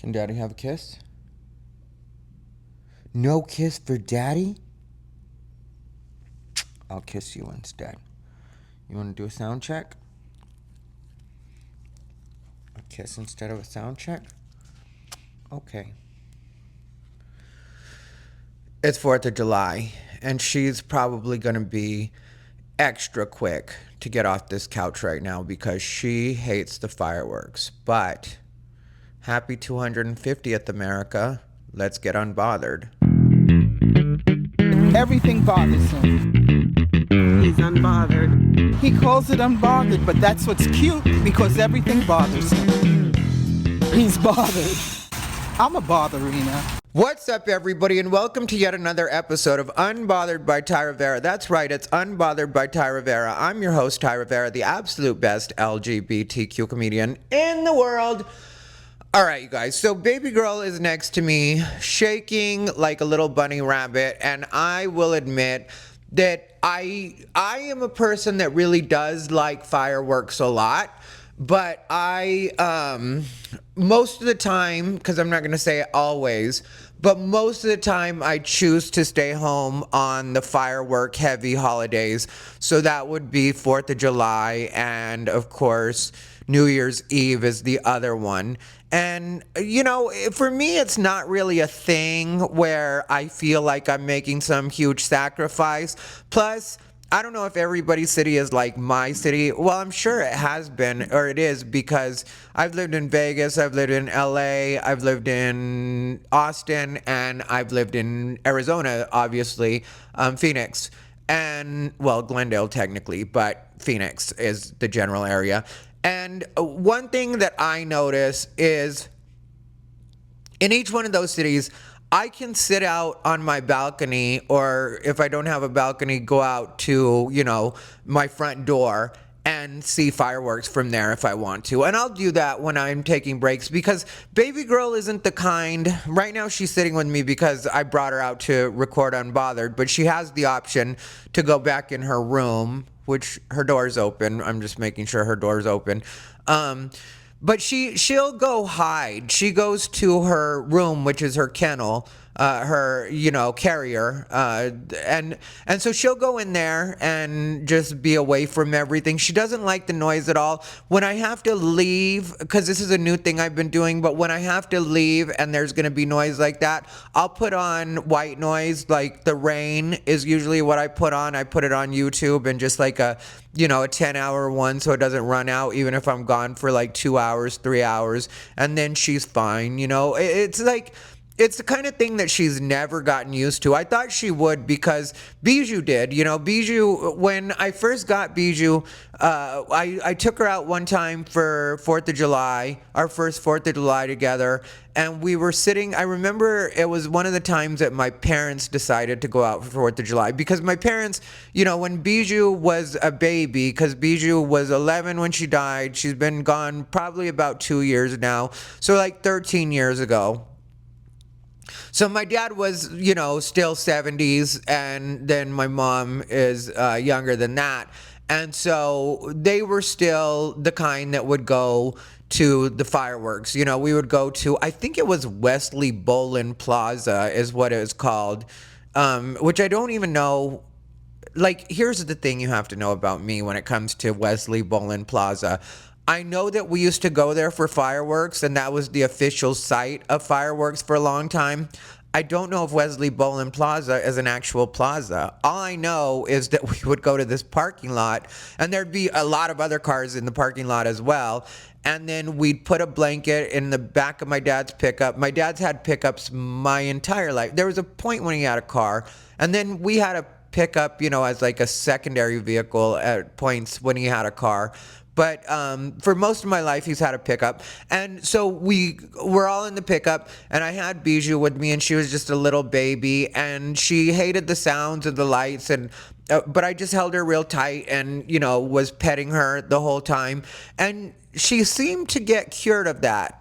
Can Daddy have a kiss? No kiss for Daddy? I'll kiss you instead. You want to do a sound check? A kiss instead of a sound check? Okay. It's 4th of July, and she's probably going to be extra quick to get off this couch right now because she hates the fireworks. But happy 250th, America. Let's get unbothered. Everything bothers him. He's unbothered. He calls it unbothered, but that's what's cute because everything bothers him. He's bothered. I'm a botherina. What's up, everybody, and welcome to yet another episode of Unbothered by Rivera. That's right, it's Unbothered by Rivera. I'm your host, Rivera, the absolute best LGBTQ comedian in the world. All right, you guys, so baby girl is next to me, shaking like a little bunny rabbit, and I will admit that I am a person that really does like fireworks a lot. But I, most of the time, because I'm not going to say always, but most of the time I choose to stay home on the firework heavy holidays. So that would be 4th of July and, of course, New Year's Eve is the other one. And, you know, for me, it's not really a thing where I feel like I'm making some huge sacrifice. Plus, I don't know if everybody's city is like my city. Well, I'm sure it has been, or it is, because I've lived in Vegas, I've lived in LA, I've lived in Austin, and I've lived in Arizona, obviously, Phoenix, and, well, Glendale technically, but Phoenix is the general area. And one thing that I notice is in each one of those cities, I can sit out on my balcony, or if I don't have a balcony, go out to, you know, my front door and see fireworks from there if I want to. And I'll do that when I'm taking breaks because baby girl isn't the kind. Right now she's sitting with me because I brought her out to record Unbothered, but she has the option to go back in her room, which her door's open. I'm just making sure her door's open. But she'll go hide. She goes to her room, which is her kennel, her, you know, carrier. And so she'll go in there and just be away from everything. She doesn't like the noise at all. When I have to leave, because this is a new thing I've been doing, but when I have to leave and there's going to be noise like that, I'll put on white noise. Like the rain is usually what I put on. I put it on YouTube and just like a 10-hour one so it doesn't run out even if I'm gone for like 2 hours, 3 hours, and then she's fine. It's like, it's the kind of thing that she's never gotten used to. I thought she would because Bijou did. Bijou, when I first got Bijou, I took her out one time for 4th of July, our first 4th of July together, and we were sitting, I remember it was one of the times that my parents decided to go out for 4th of July because my parents, when Bijou was a baby, because Bijou was 11 when she died, she's been gone probably about 2 years now, so like 13 years ago. So my dad was, still 70s, and then my mom is younger than that. And so they were still the kind that would go to the fireworks. We would go to, I think it was Wesley Bolin Plaza is what it was called, which I don't even know. Like, here's the thing you have to know about me when it comes to Wesley Bolin Plaza. I know that we used to go there for fireworks, and that was the official site of fireworks for a long time. I don't know if Wesley Bolin Plaza is an actual plaza. All I know is that we would go to this parking lot, and there'd be a lot of other cars in the parking lot as well. And then we'd put a blanket in the back of my dad's pickup. My dad's had pickups my entire life. There was a point when he had a car, and then we had a pickup, as like a secondary vehicle at points when he had a car. But for most of my life, he's had a pickup. And so we were all in the pickup, and I had Bijou with me, and she was just a little baby, and she hated the sounds of the lights, and but I just held her real tight and, was petting her the whole time. And she seemed to get cured of that.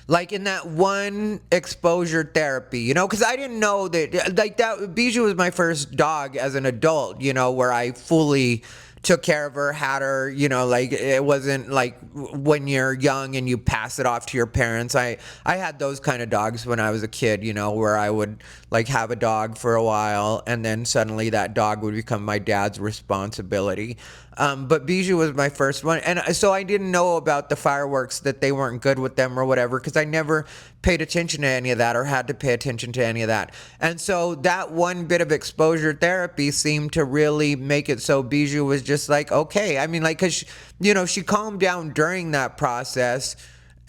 Like in that one exposure therapy, because I didn't know that, like that, Bijou was my first dog as an adult, where I fully took care of her, had her, like it wasn't like when you're young and you pass it off to your parents. I had those kind of dogs when I was a kid, where I would like have a dog for a while and then suddenly that dog would become my dad's responsibility. But Bijou was my first one. And so I didn't know about the fireworks, that they weren't good with them or whatever, because I never paid attention to any of that or had to pay attention to any of that. And so that one bit of exposure therapy seemed to really make it so Bijou was just like, okay. I mean, like, because, she calmed down during that process.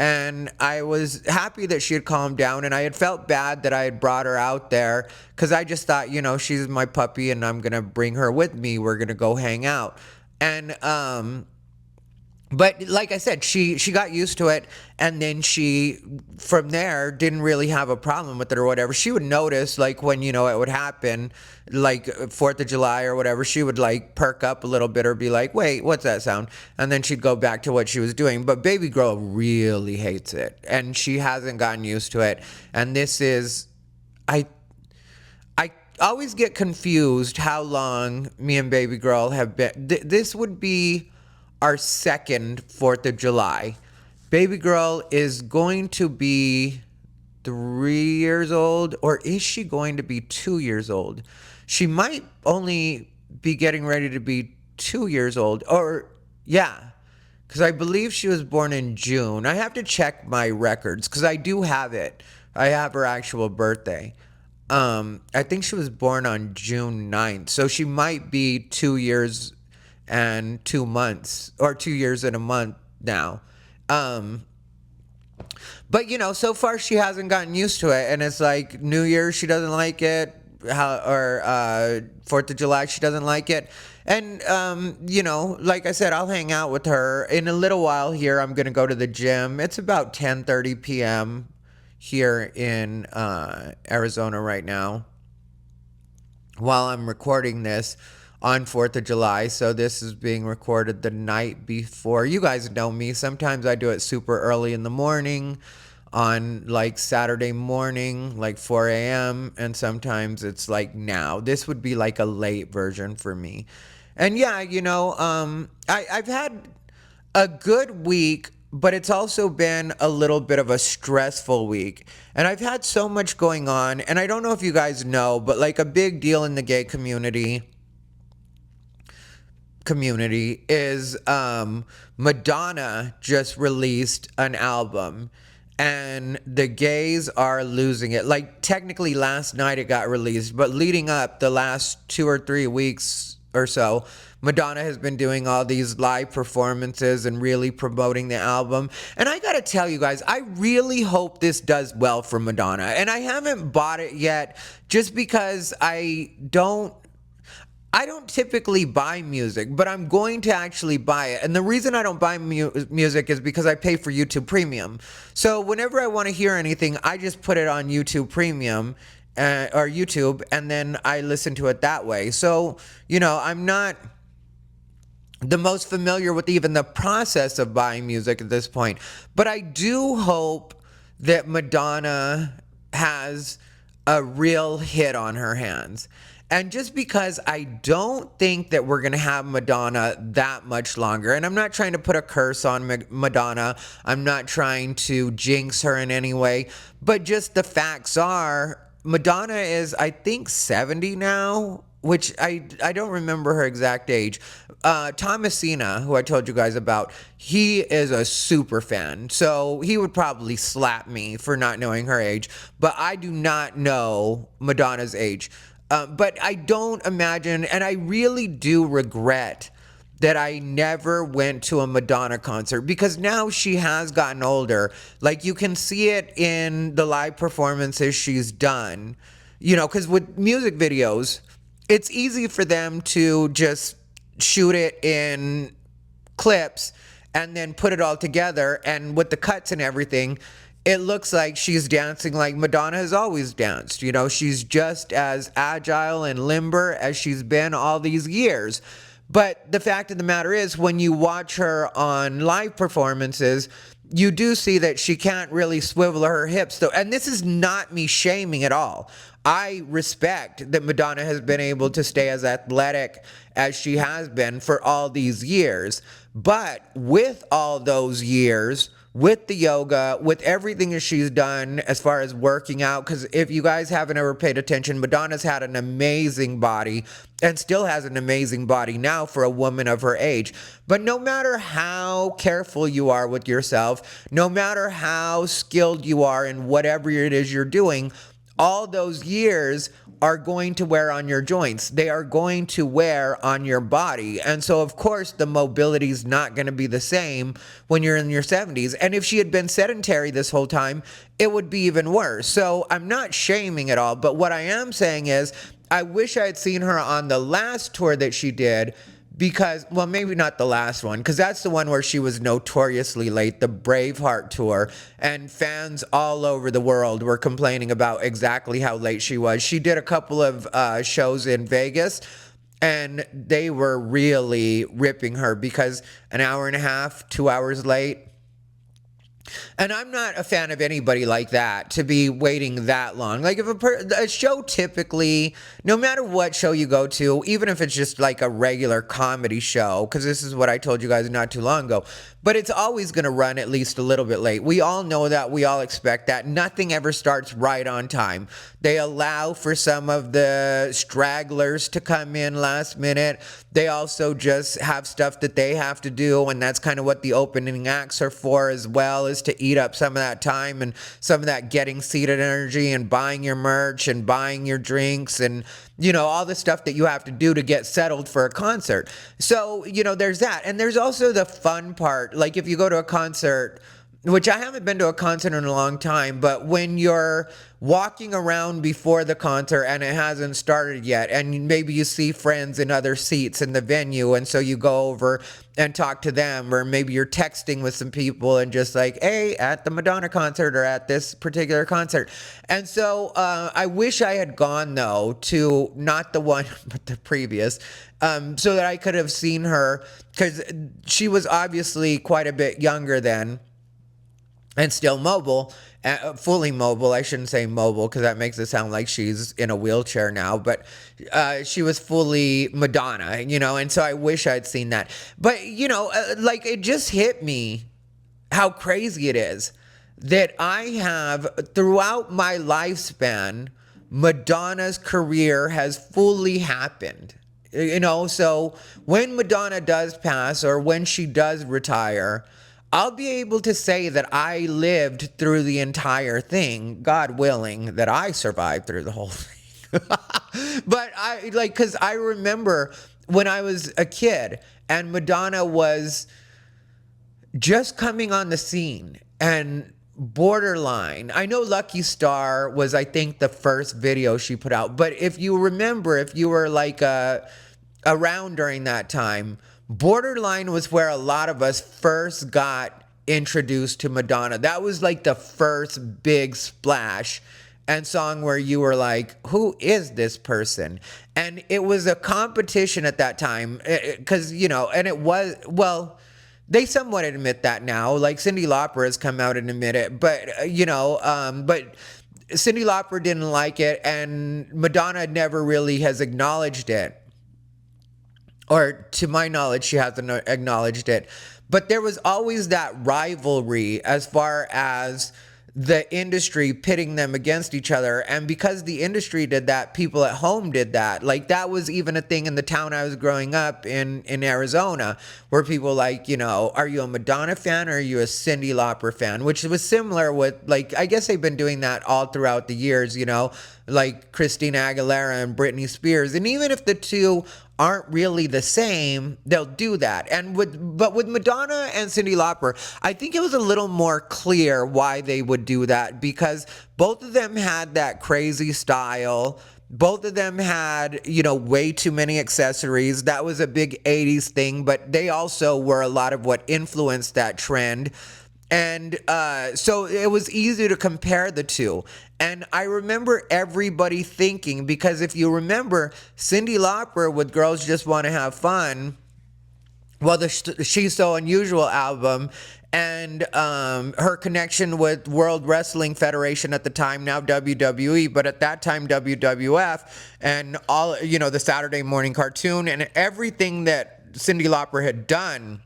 And I was happy that she had calmed down, and I had felt bad that I had brought her out there because I just thought, she's my puppy and I'm going to bring her with me. We're going to go hang out. And, but like I said, she got used to it, and then she, from there, didn't really have a problem with it or whatever. She would notice, like, when, it would happen, like 4th of July or whatever, she would, like, perk up a little bit or be like, wait, what's that sound? And then she'd go back to what she was doing. But baby girl really hates it, and she hasn't gotten used to it. And this is, I always get confused how long me and baby girl have been. This would be our second 4th of July. Baby girl is going to be 3 years old, or is she going to be 2 years old? She might only be getting ready to be 2 years old, or yeah, because I believe she was born in June. I have to check my records because I do have it. I have her actual birthday. I think she was born on June 9th, so she might be 2 years and 2 months, or 2 years and a month now. But so far she hasn't gotten used to it, and it's like New Year's she doesn't like it, or 4th of July she doesn't like it. And like I said, I'll hang out with her in a little while. Here I'm gonna go to the gym. It's about 10:30 p.m. here in Arizona right now while I'm recording this on 4th of July. So this is being recorded the night before. You guys know me. Sometimes I do it super early in the morning on like Saturday morning, like 4 a.m. And sometimes it's like now. This would be like a late version for me. And yeah, I've had a good week, but it's also been a little bit of a stressful week. And I've had so much going on. And I don't know if you guys know, but like a big deal in the gay community is Madonna just released an album, and the gays are losing it. Like, technically last night it got released, but leading up the last 2 or 3 weeks or so, Madonna has been doing all these live performances and really promoting the album. And I gotta tell you guys, I really hope this does well for Madonna. And I haven't bought it yet just because I don't typically buy music, but I'm going to actually buy it. And the reason I don't buy music is because I pay for YouTube Premium. So whenever I want to hear anything, I just put it on YouTube Premium or YouTube, and then I listen to it that way. So, I'm not the most familiar with even the process of buying music at this point. But I do hope that Madonna has a real hit on her hands. And just because I don't think that we're going to have Madonna that much longer, and I'm not trying to put a curse on Madonna, I'm not trying to jinx her in any way, but just the facts are, Madonna is, I think, 70 now, which I don't remember her exact age. Thomasina, who I told you guys about, he is a super fan, so he would probably slap me for not knowing her age, but I do not know Madonna's age. But I don't imagine, and I really do regret that I never went to a Madonna concert, because now she has gotten older. Like, you can see it in the live performances she's done, because with music videos, it's easy for them to just shoot it in clips and then put it all together, and with the cuts and everything, it looks like she's dancing like Madonna has always danced. She's just as agile and limber as she's been all these years. But the fact of the matter is, when you watch her on live performances, you do see that she can't really swivel her hips, though. And this is not me shaming at all. I respect that Madonna has been able to stay as athletic as she has been for all these years. But with all those years, with the yoga, with everything that she's done as far as working out, because if you guys haven't ever paid attention, Madonna's had an amazing body and still has an amazing body now for a woman of her age. But no matter how careful you are with yourself, no matter how skilled you are in whatever it is you're doing, all those years are going to wear on your joints. They are going to wear on your body. And so, of course, the mobility is not going to be the same when you're in your 70s. And if she had been sedentary this whole time, it would be even worse. So I'm not shaming at all. But what I am saying is, I wish I had seen her on the last tour that she did, because, well, maybe not the last one, because that's the one where she was notoriously late, the Braveheart tour, and fans all over the world were complaining about exactly how late she was. She did a couple of shows in Vegas, and they were really ripping her because an hour and a half, 2 hours late. And I'm not a fan of anybody like that, to be waiting that long. Like if a show typically, no matter what show you go to, even if it's just like a regular comedy show, because this is what I told you guys not too long ago, but it's always going to run at least a little bit late. We all know that. We all expect that. Nothing ever starts right on time. They allow for some of the stragglers to come in last minute. They also just have stuff that they have to do, and that's kind of what the opening acts are for as well, is to eat up some of that time and some of that getting seated energy and buying your merch and buying your drinks and, you know, all the stuff that you have to do to get settled for a concert. So, you know, there's that. And there's also the fun part. Like if you go to a concert, which I haven't been to a concert in a long time, but when you're walking around before the concert and it hasn't started yet, and maybe you see friends in other seats in the venue, and so you go over and talk to them, or maybe you're texting with some people and just like, hey, at the Madonna concert or at this particular concert. And so I wish I had gone, though, to not the one, but the previous, so that I could have seen her, because she was obviously quite a bit younger then, and still mobile, fully mobile. I shouldn't say mobile because that makes it sound like she's in a wheelchair now, but she was fully Madonna, you know, and so I wish I'd seen that. But, you know, like it just hit me how crazy it is that I have, throughout my lifespan, Madonna's career has fully happened. You know, so when Madonna does pass or when she does retire, I'll be able to say that I lived through the entire thing, God willing that I survived through the whole thing. But because I remember when I was a kid and Madonna was just coming on the scene and borderline. I know Lucky Star was, I think, the first video she put out. But if you remember, if you were like around during that time, Borderline was where a lot of us first got introduced to Madonna. That was like the first big splash and song where you were like, who is this person? And it was a competition at that time because, you know, and it was, well, they somewhat admit that now. Like Cyndi Lauper has come out and admit it, but, you know, but Cyndi Lauper didn't like it and Madonna never really has acknowledged it. Or to my knowledge, she hasn't acknowledged it. But there was always that rivalry as far as the industry pitting them against each other. And because the industry did that, people at home did that. Like that was even a thing in the town I was growing up in Arizona, where people like, you know, are you a Madonna fan or are you a Cyndi Lauper fan? Which was similar with, like, I guess they've been doing that all throughout the years, you know, like Christina Aguilera and Britney Spears. And even if the two aren't really the same, they'll do that. But with Madonna and Cyndi Lauper, I think it was a little more clear why they would do that, because both of them had that crazy style. Both of them had, you know, way too many accessories. That was a big 80s thing, but they also were a lot of what influenced that trend. And so it was easy to compare the two. And I remember everybody thinking, because if you remember, Cyndi Lauper with Girls Just Want to Have Fun, well, the She's So Unusual album and her connection with World Wrestling Federation at the time, now WWE, but at that time WWF, and all, the Saturday morning cartoon and everything that Cyndi Lauper had done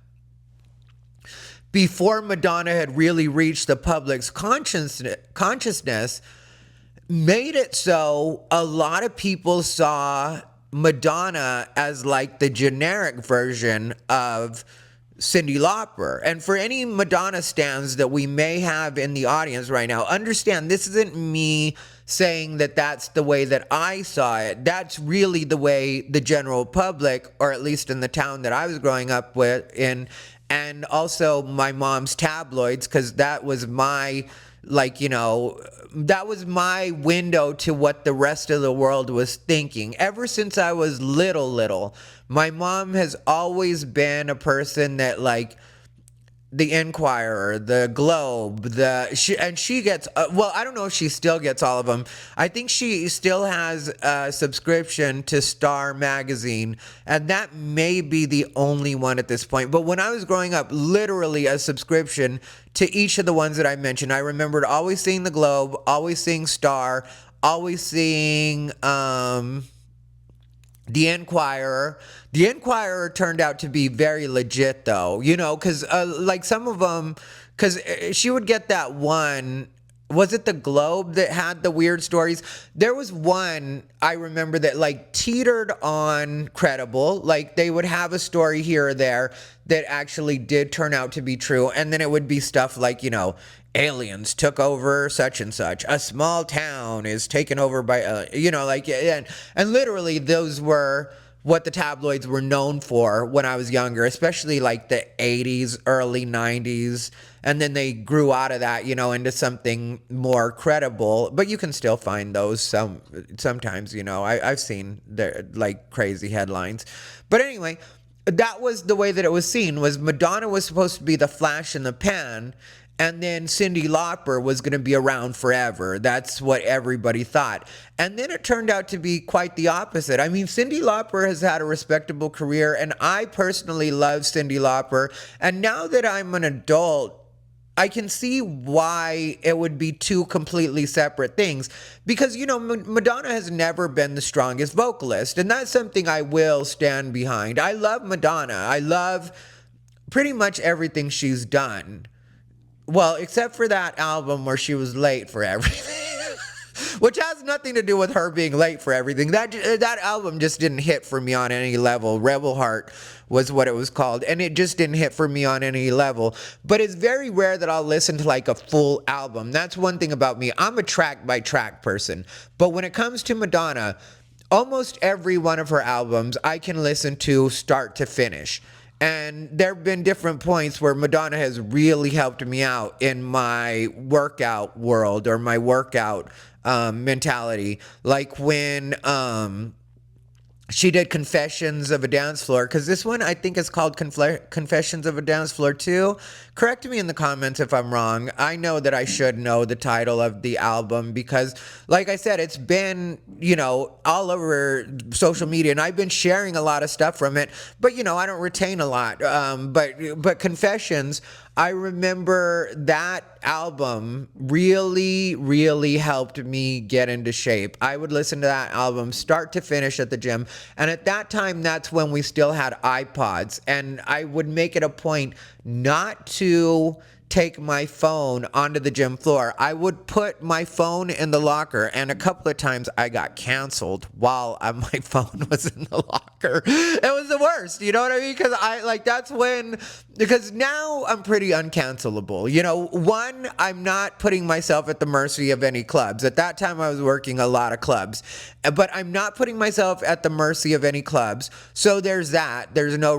before Madonna had really reached the public's consciousness, made it so a lot of people saw Madonna as like the generic version of Cyndi Lauper. And for any Madonna stans that we may have in the audience right now, understand this isn't me saying that that's the way that I saw it. That's really the way the general public, or at least in the town that I was growing up in, and also my mom's tabloids, because that was my, that was my window to what the rest of the world was thinking. Ever since I was little, my mom has always been a person that, like, the Inquirer, the Globe, she gets, I don't know if she still gets all of them. I think she still has a subscription to Star magazine, and that may be the only one at this point. But when I was growing up, literally a subscription to each of the ones that I mentioned. I remembered always seeing the Globe, always seeing Star, always seeing the Inquirer. The Inquirer turned out to be very legit, though, because like some of them, because she would get that one. Was it the Globe that had the weird stories? There was one I remember that like teetered on credible. Like they would have a story here or there that actually did turn out to be true. And then it would be stuff like, aliens took over such and such. A small town is taken over by, and literally those were what the tabloids were known for when I was younger, especially like the 80s, early 90s. And then they grew out of that, into something more credible. But you can still find those sometimes, I've seen like crazy headlines. But anyway, that was the way that it was seen, was Madonna was supposed to be the flash in the pan, and then Cyndi Lauper was going to be around forever. That's what everybody thought. And then it turned out to be quite the opposite. I mean, Cyndi Lauper has had a respectable career, and I personally love Cyndi Lauper. And now that I'm an adult, I can see why it would be two completely separate things. Because, Madonna has never been the strongest vocalist, and that's something I will stand behind. I love Madonna. I love pretty much everything she's done. Well, except for that album where she was late for everything, which has nothing to do with her being late for everything. That album just didn't hit for me on any level. Rebel Heart was what it was called, and it just didn't hit for me on any level. But it's very rare that I'll listen to like a full album. That's one thing about me. I'm a track by track person. But when it comes to Madonna, almost every one of her albums I can listen to start to finish. And there have been different points where Madonna has really helped me out in my workout world or my workout mentality. Like when she did Confessions of a Dance Floor, because this one I think is called Confessions of a Dance Floor 2. Correct me in the comments if I'm wrong. I know that I should know the title of the album because, like I said, it's been, all over social media, and I've been sharing a lot of stuff from it, but, I don't retain a lot. But Confessions, I remember that album really, really helped me get into shape. I would listen to that album start to finish at the gym. And at that time, that's when we still had iPods. And I would make it a point not to take my phone onto the gym floor. I would put my phone in the locker, and a couple of times I got canceled while my phone was in the locker. It was the worst, you know what I mean? Because now I'm pretty uncancelable. One, I'm not putting myself at the mercy of any clubs. At that time I was working a lot of clubs, but I'm not putting myself at the mercy of any clubs. So there's that. There's no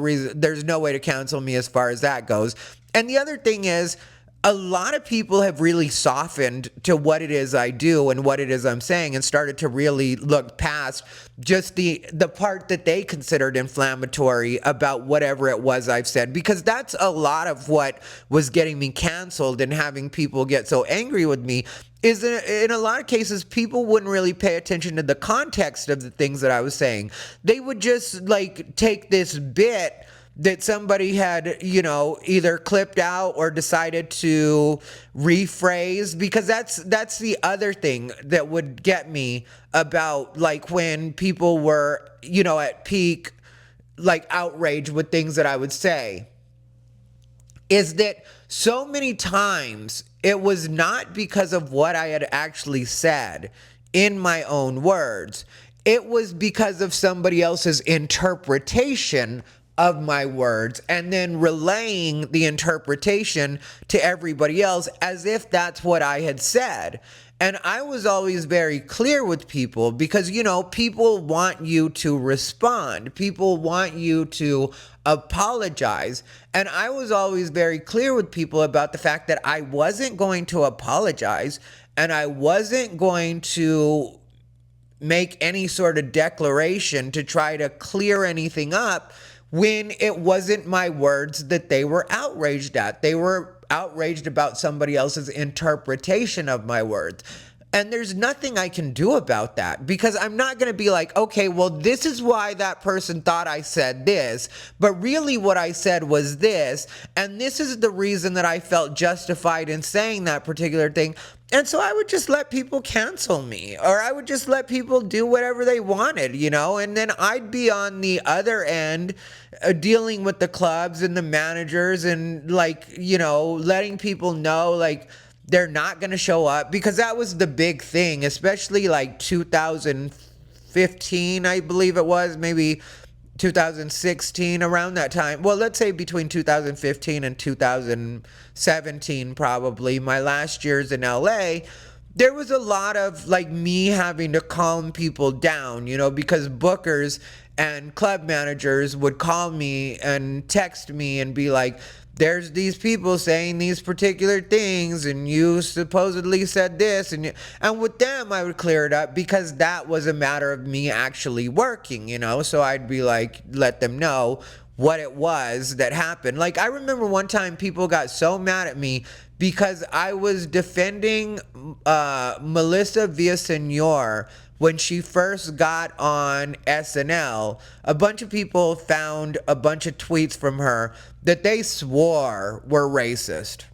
way to cancel me as far as that goes. And the other thing is, a lot of people have really softened to what it is I do and what it is I'm saying, and started to really look past just the part that they considered inflammatory about whatever it was I've said, because that's a lot of what was getting me canceled and having people get so angry with me. Is in a lot of cases, people wouldn't really pay attention to the context of the things that I was saying. They would just take this bit that somebody had, either clipped out or decided to rephrase, because that's the other thing that would get me about, like, when people were, at peak, like, outrage with things that I would say, is that so many times it was not because of what I had actually said in my own words. It was because of somebody else's interpretation of my words, and then relaying the interpretation to everybody else as if that's what I had said. And I was always very clear with people because, people want you to respond. People want you to apologize. And I was always very clear with people about the fact that I wasn't going to apologize, and I wasn't going to make any sort of declaration to try to clear anything up when it wasn't my words that they were outraged at. They were outraged about somebody else's interpretation of my words. And there's nothing I can do about that, because I'm not going to be like, okay, well, this is why that person thought I said this, but really what I said was this, and this is the reason that I felt justified in saying that particular thing. And so I would just let people cancel me, or I would just let people do whatever they wanted, and then I'd be on the other end dealing with the clubs and the managers and, like, letting people know, like, they're not going to show up, because that was the big thing, especially like 2015, I believe it was, maybe 2016, around that time. Well, let's say between 2015 and 2017, probably, my last years in LA, there was a lot of, like, me having to calm people down, because bookers and club managers would call me and text me and be like, there's these people saying these particular things, and you supposedly said this, and with them I would clear it up, because that was a matter of me actually working, so I'd be like, let them know what it was that happened. Like, I remember one time people got so mad at me because I was defending Melissa Villaseñor when she first got on SNL. A bunch of people found a bunch of tweets from her that they swore were racist.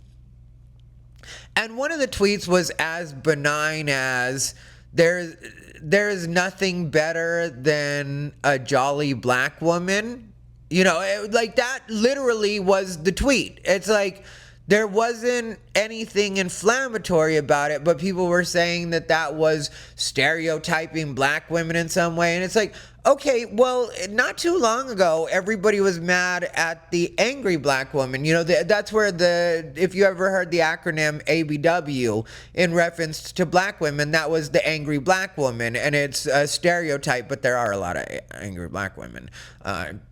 And one of the tweets was as benign as, there's nothing better than a jolly black woman. Like, that literally was the tweet. It's like, there wasn't anything inflammatory about it, but people were saying that that was stereotyping black women in some way. And it's like, okay, well, not too long ago, everybody was mad at the angry black woman. That's where if you ever heard the acronym ABW in reference to black women, that was the angry black woman. And it's a stereotype, but there are a lot of angry black women,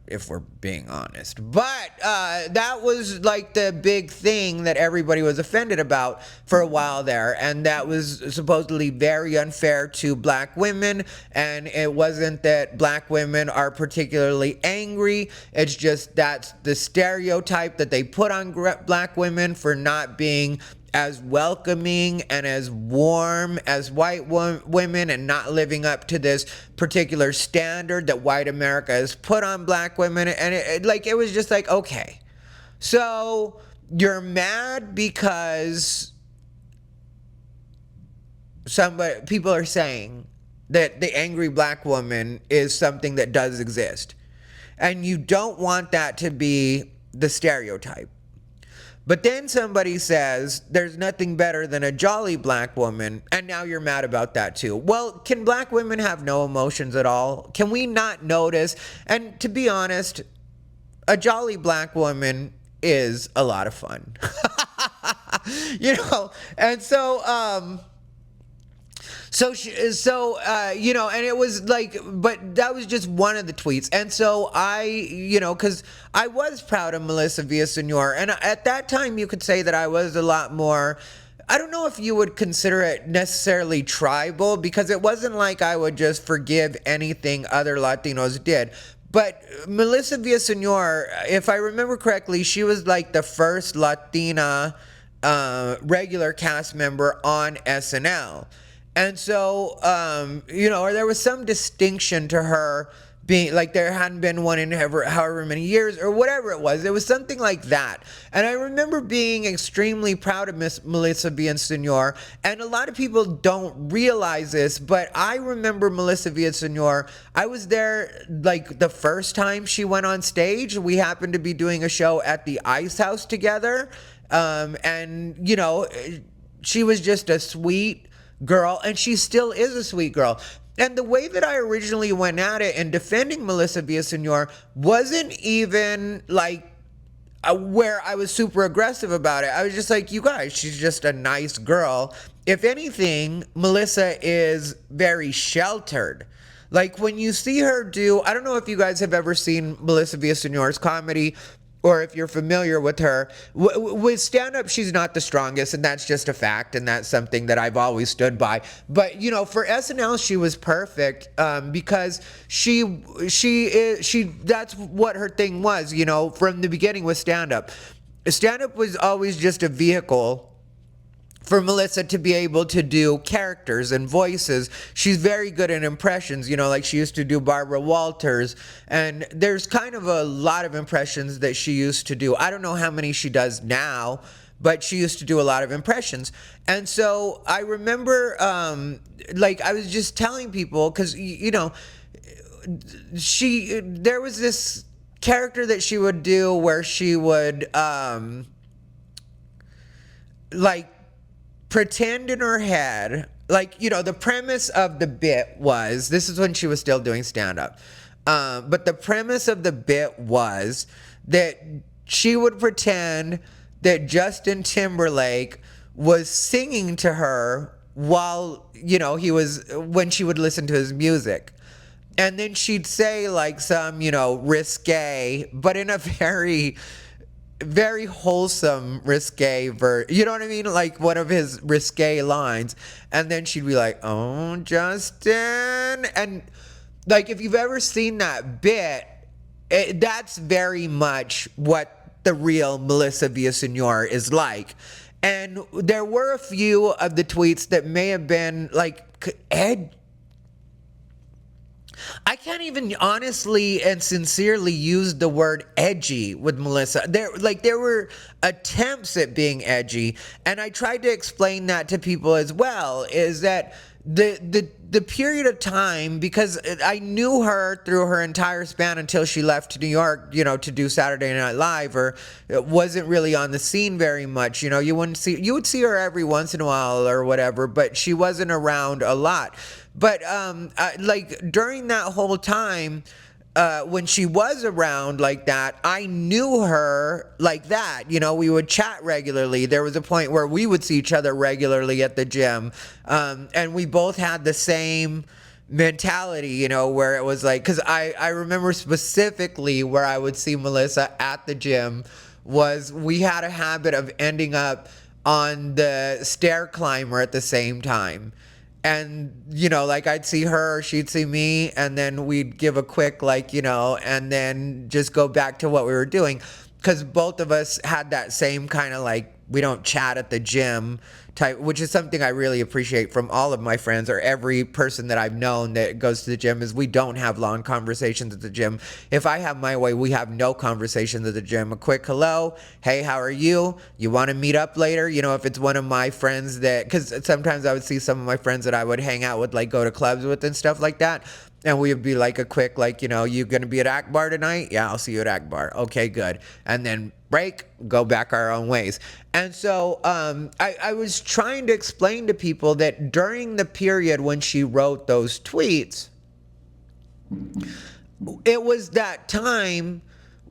if we're being honest. But that was like the big thing that everybody was offended about for a while there. And that was supposedly very unfair to black women. And it wasn't that black women are particularly angry. It's just that's the stereotype that they put on black women for not being as welcoming and as warm as white women, and not living up to this particular standard that white America has put on black women. And it was just like, okay, so you're mad because people are saying that the angry black woman is something that does exist, and you don't want that to be the stereotype. But then somebody says there's nothing better than a jolly black woman, and now you're mad about that too. Well, can black women have no emotions at all? Can we not notice? And to be honest, a jolly black woman is a lot of fun. And so and it was like, but that was just one of the tweets. And so because I was proud of Melissa Villaseñor, and at that time you could say that I was a lot more, I don't know if you would consider it necessarily tribal, because it wasn't like I would just forgive anything other Latinos did. But Melissa Villaseñor, if I remember correctly, she was like the first Latina regular cast member on SNL. And so, there was some distinction to her being like there hadn't been one in however many years or whatever it was. It was something like that. And I remember being extremely proud of Miss Melissa Villaseñor. And a lot of people don't realize this, but I remember Melissa Villaseñor. I was there like the first time she went on stage. We happened to be doing a show at the Ice House together. And, you know, she was just a sweet girl, and she still is a sweet girl. And the way that I originally went at it in defending Melissa Villaseñor wasn't even like where I was super aggressive about it. I was just like, you guys, she's just a nice girl. If anything, Melissa is very sheltered. Like when you see her do, I don't know if you guys have ever seen Melissa Villaseñor's comedy, or if you're familiar with her. With stand-up, she's not the strongest, and that's just a fact, and that's something that I've always stood by. But, you know, for SNL, she was perfect because she that's what her thing was, you know, from the beginning with stand-up. Stand-up was always just a vehicle for Melissa to be able to do characters and voices. She's very good at impressions, you know, like she used to do Barbara Walters, and there's kind of a lot of impressions that she used to do. I don't know how many she does now, but she used to do a lot of impressions. And so I remember, like I was just telling people, because, you know, there was this character that she would do where she would, like, pretend in her head, like, you know, the premise of the bit was, this is when she was still doing stand-up, but the premise of the bit was that she would pretend that Justin Timberlake was singing to her while, you know, when she would listen to his music. And then she'd say like some, you know, risque, but in a very wholesome risque you know what I mean, like one of his risque lines, and then she'd be like, oh Justin, and like if you've ever seen that bit, that's very much what the real Melissa Villaseñor is like. And there were a few of the tweets that may have been like I can't even honestly and sincerely use the word edgy with Melissa. There were attempts at being edgy, and I tried to explain that to people as well, is that the period of time, because I knew her through her entire span until she left to New York, you know, to do Saturday Night Live, or wasn't really on the scene very much. You know, you would see her every once in a while or whatever, but she wasn't around a lot. But like during that whole time, when she was around like that, I knew her like that. You know, we would chat regularly. There was a point where we would see each other regularly at the gym. And we both had the same mentality, you know, where it was like, because I remember specifically where I would see Melissa at the gym was we had a habit of ending up on the stair climber at the same time. And, you know, like I'd see her, she'd see me, and then we'd give a quick, like, you know, and then just go back to what we were doing. Because both of us had that same kind of like, we don't chat at the gym type, which is something I really appreciate from all of my friends, or every person that I've known that goes to the gym, is we don't have long conversations at the gym. If I have my way, we have no conversations at the gym. A quick hello, hey, how are you? You want to meet up later? You know, if it's one of my friends that, because sometimes I would see some of my friends that I would hang out with, like go to clubs with and stuff like that. And we would be like a quick, like, you know, you going to be at Akbar tonight? Yeah, I'll see you at Akbar. Okay, good. And then break, go back our own ways. And so I was trying to explain to people that during the period when she wrote those tweets, it was that time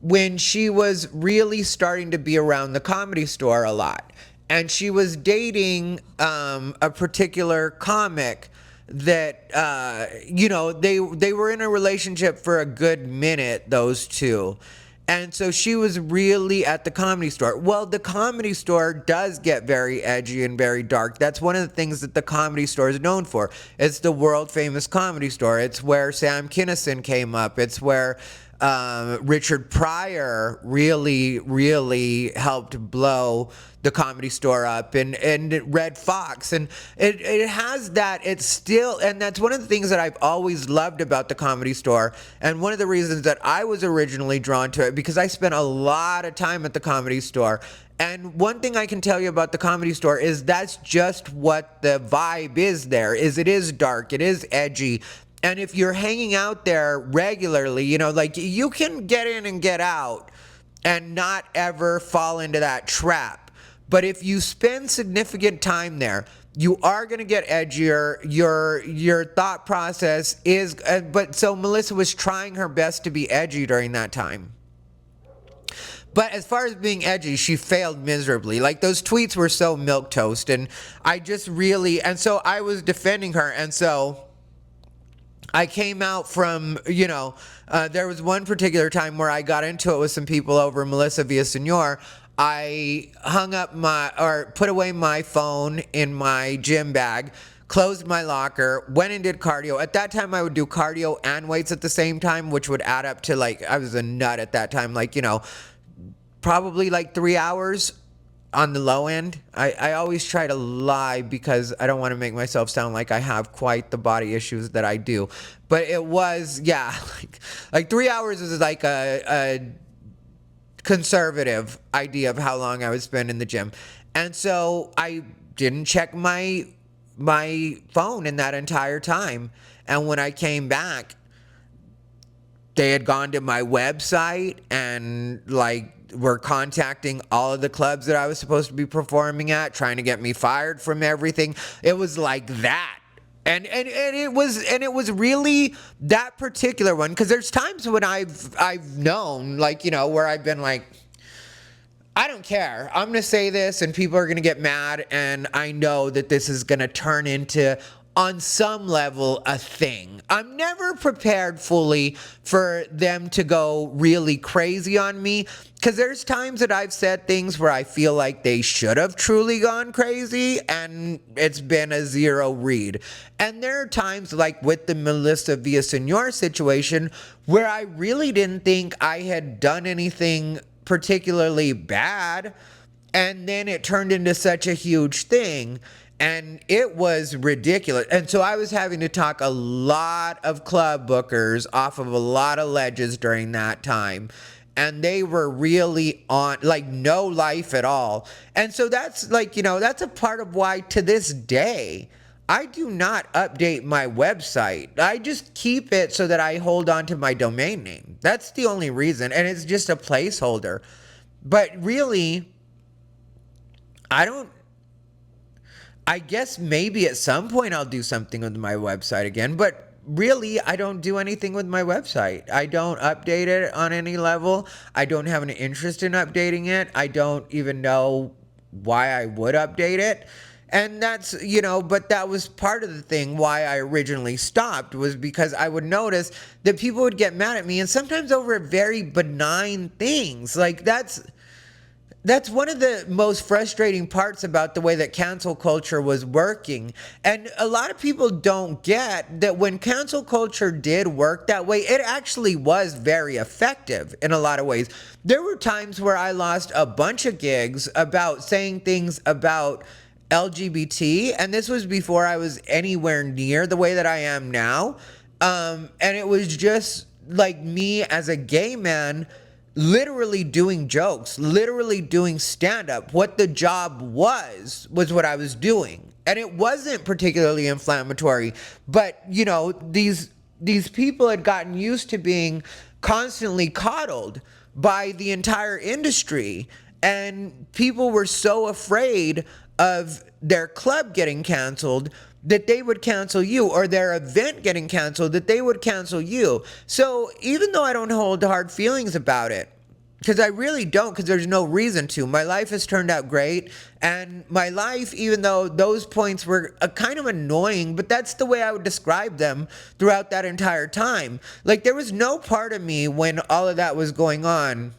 when she was really starting to be around the Comedy Store a lot. And she was dating a particular comic that, you know, they were in a relationship for a good minute, those two. And so she was really at the Comedy Store. Well, the Comedy Store does get very edgy and very dark. That's one of the things that the Comedy Store is known for. It's the world famous Comedy Store. It's where Sam Kinison came up. It's where Richard Pryor really helped blow the Comedy Store up, and Red Fox, and it has that. It's still, and that's one of the things that I've always loved about the Comedy Store, and one of the reasons that I was originally drawn to it, because I spent a lot of time at the Comedy Store. And one thing I can tell you about the Comedy Store is that's just what the vibe is there. Is it is dark, it is edgy. And if you're hanging out there regularly, you know, like, you can get in and get out and not ever fall into that trap. But if you spend significant time there, you are going to get edgier. Your thought process is, but so Melissa was trying her best to be edgy during that time. But as far as being edgy, she failed miserably. Like, those tweets were so milquetoast, and I just really, and so I was defending her, and so I came out from, you know, there was one particular time where I got into it with some people over Melissa Villaseñor. I put away my phone in my gym bag, closed my locker, went and did cardio. At that time, I would do cardio and weights at the same time, which would add up to, like, I was a nut at that time, like, you know, probably like 3 hours on the low end. I always try to lie because I don't want to make myself sound like I have quite the body issues that I do. But it was, yeah, like 3 hours is like a conservative idea of how long I would spend in the gym. And so I didn't check my phone in that entire time. And when I came back, they had gone to my website and, like, were contacting all of the clubs that I was supposed to be performing at, trying to get me fired from everything. It was like that. And it was really that particular one, because there's times when I've known, like, you know, where I've been like, I don't care, I'm gonna say this and people are gonna get mad, and I know that this is gonna turn into, on some level, a thing. I'm never prepared fully for them to go really crazy on me, because there's times that I've said things where I feel like they should have truly gone crazy, and it's been a zero read. And there are times, like with the Melissa Villaseñor situation, where I really didn't think I had done anything particularly bad, and then it turned into such a huge thing. And it was ridiculous. And so I was having to talk a lot of club bookers off of a lot of ledges during that time. And they were really on, like, no life at all. And so that's, like, you know, that's a part of why to this day, I do not update my website. I just keep it so that I hold on to my domain name. That's the only reason. And it's just a placeholder. But really, I guess maybe at some point I'll do something with my website again, but really I don't do anything with my website. I don't update it on any level. I don't have an interest in updating it. I don't even know why I would update it. And that's, you know, but that was part of the thing why I originally stopped, was because I would notice that people would get mad at me, and sometimes over very benign things. Like, that's one of the most frustrating parts about the way that cancel culture was working. And a lot of people don't get that when cancel culture did work that way, it actually was very effective in a lot of ways. There were times where I lost a bunch of gigs about saying things about LGBT, and this was before I was anywhere near the way that I am now. And it was just like me as a gay man literally doing jokes, literally doing stand-up. What the job was what I was doing. And it wasn't particularly inflammatory, but, you know, these people had gotten used to being constantly coddled by the entire industry, and people were so afraid of their club getting canceled that they would cancel you, or their event getting canceled that they would cancel you. So even though I don't hold hard feelings about it, because I really don't, because there's no reason to. My life has turned out great, and my life, even though those points were kind of annoying, but that's the way I would describe them throughout that entire time. Like, there was no part of me when all of that was going on,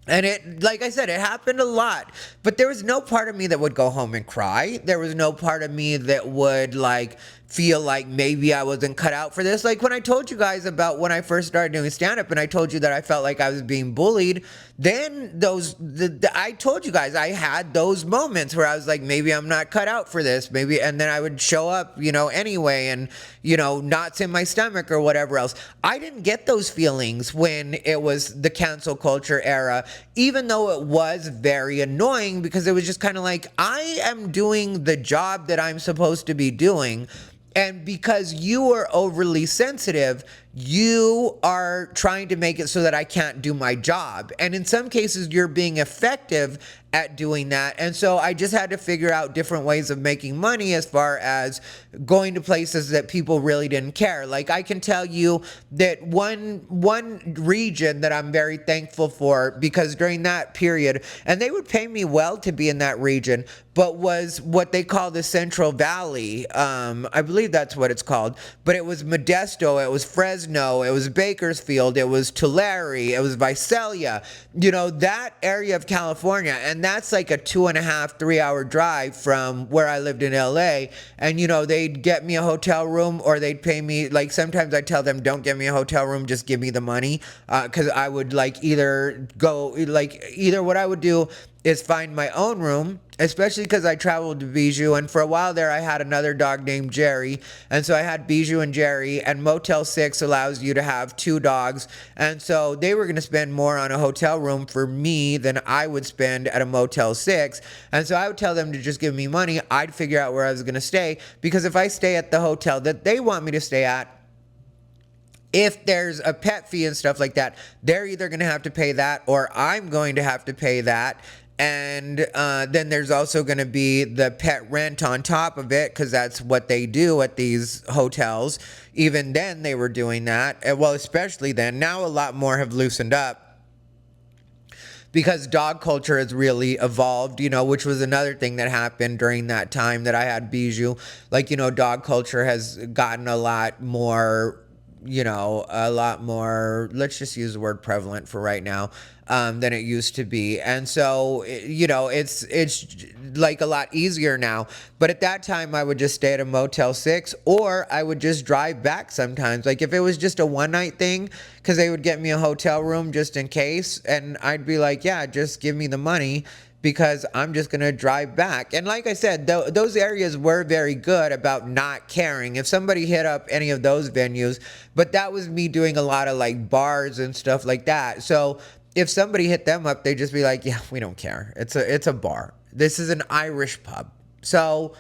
and it, like I said, it happened a lot, but there was no part of me that would go home and cry. There was no part of me that would, like, feel like maybe I wasn't cut out for this. Like when I told you guys about when I first started doing stand-up and I told you that I felt like I was being bullied, then I told you guys I had those moments where I was like, maybe I'm not cut out for this, maybe, and then I would show up, anyway, and, knots in my stomach or whatever else. I didn't get those feelings when it was the cancel culture era, even though it was very annoying because it was just kind of like, I am doing the job that I'm supposed to be doing. And because you are overly sensitive, you are trying to make it so that I can't do my job. And in some cases, you're being effective at doing that. And so I just had to figure out different ways of making money as far as going to places that people really didn't care. Like I can tell you that one region that I'm very thankful for, because during that period, and they would pay me well to be in that region, but was what they call the Central Valley. I believe that's what it's called. But it was Modesto, it was Fresno, it was Bakersfield, it was Tulare, it was Visalia. That area of California. And that's like a 2.5, 3 hour drive from where I lived in LA. And, they'd get me a hotel room or they'd pay me. Like sometimes I tell them, don't get me a hotel room, just give me the money. Because I would either what I would do is find my own room, especially because I traveled to Bijou, and for a while there I had another dog named Jerry, and so I had Bijou and Jerry, and Motel 6 allows you to have 2 dogs, and so they were going to spend more on a hotel room for me than I would spend at a Motel 6, and so I would tell them to just give me money. I'd figure out where I was going to stay, because if I stay at the hotel that they want me to stay at, if there's a pet fee and stuff like that, they're either going to have to pay that or I'm going to have to pay that. And then there's also going to be the pet rent on top of it, because that's what they do at these hotels. Even then they were doing that. Well, especially then. Now a lot more have loosened up because dog culture has really evolved, which was another thing that happened during that time that I had Bijou. Dog culture has gotten a lot more, let's just use the word prevalent for right now, than it used to be. And so, it's like a lot easier now. But at that time, I would just stay at a Motel 6, or I would just drive back sometimes. Like if it was just a one night thing, because they would get me a hotel room just in case. And I'd be like, yeah, just give me the money, because I'm just going to drive back. And like I said, those areas were very good about not caring if somebody hit up any of those venues, but that was me doing a lot of like bars and stuff like that. So if somebody hit them up, they'd just be like, yeah, we don't care. It's a bar. This is an Irish pub. So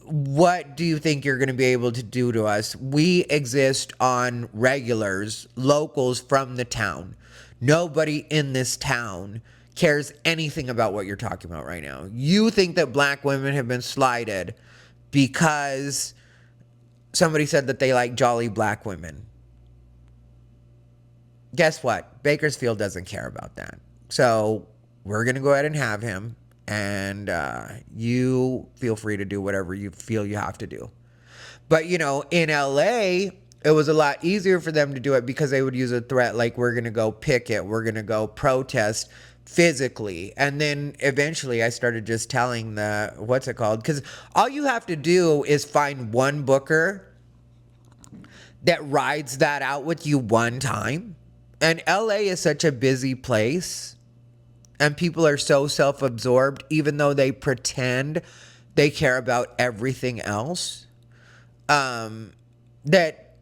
what do you think you're going to be able to do to us? We exist on regulars, locals from the town. Nobody in this town cares anything about what you're talking about right now. You think that black women have been slighted because somebody said that they like jolly black women. Guess what? Bakersfield doesn't care about that. So we're going to go ahead and have him, and you feel free to do whatever you feel you have to do. But, in LA, it was a lot easier for them to do it because they would use a threat like, we're going to go picket, we're going to go protest physically. And then eventually I started just telling what's it called? Because all you have to do is find one booker that rides that out with you one time. And LA is such a busy place, and people are so self-absorbed, even though they pretend they care about everything else, that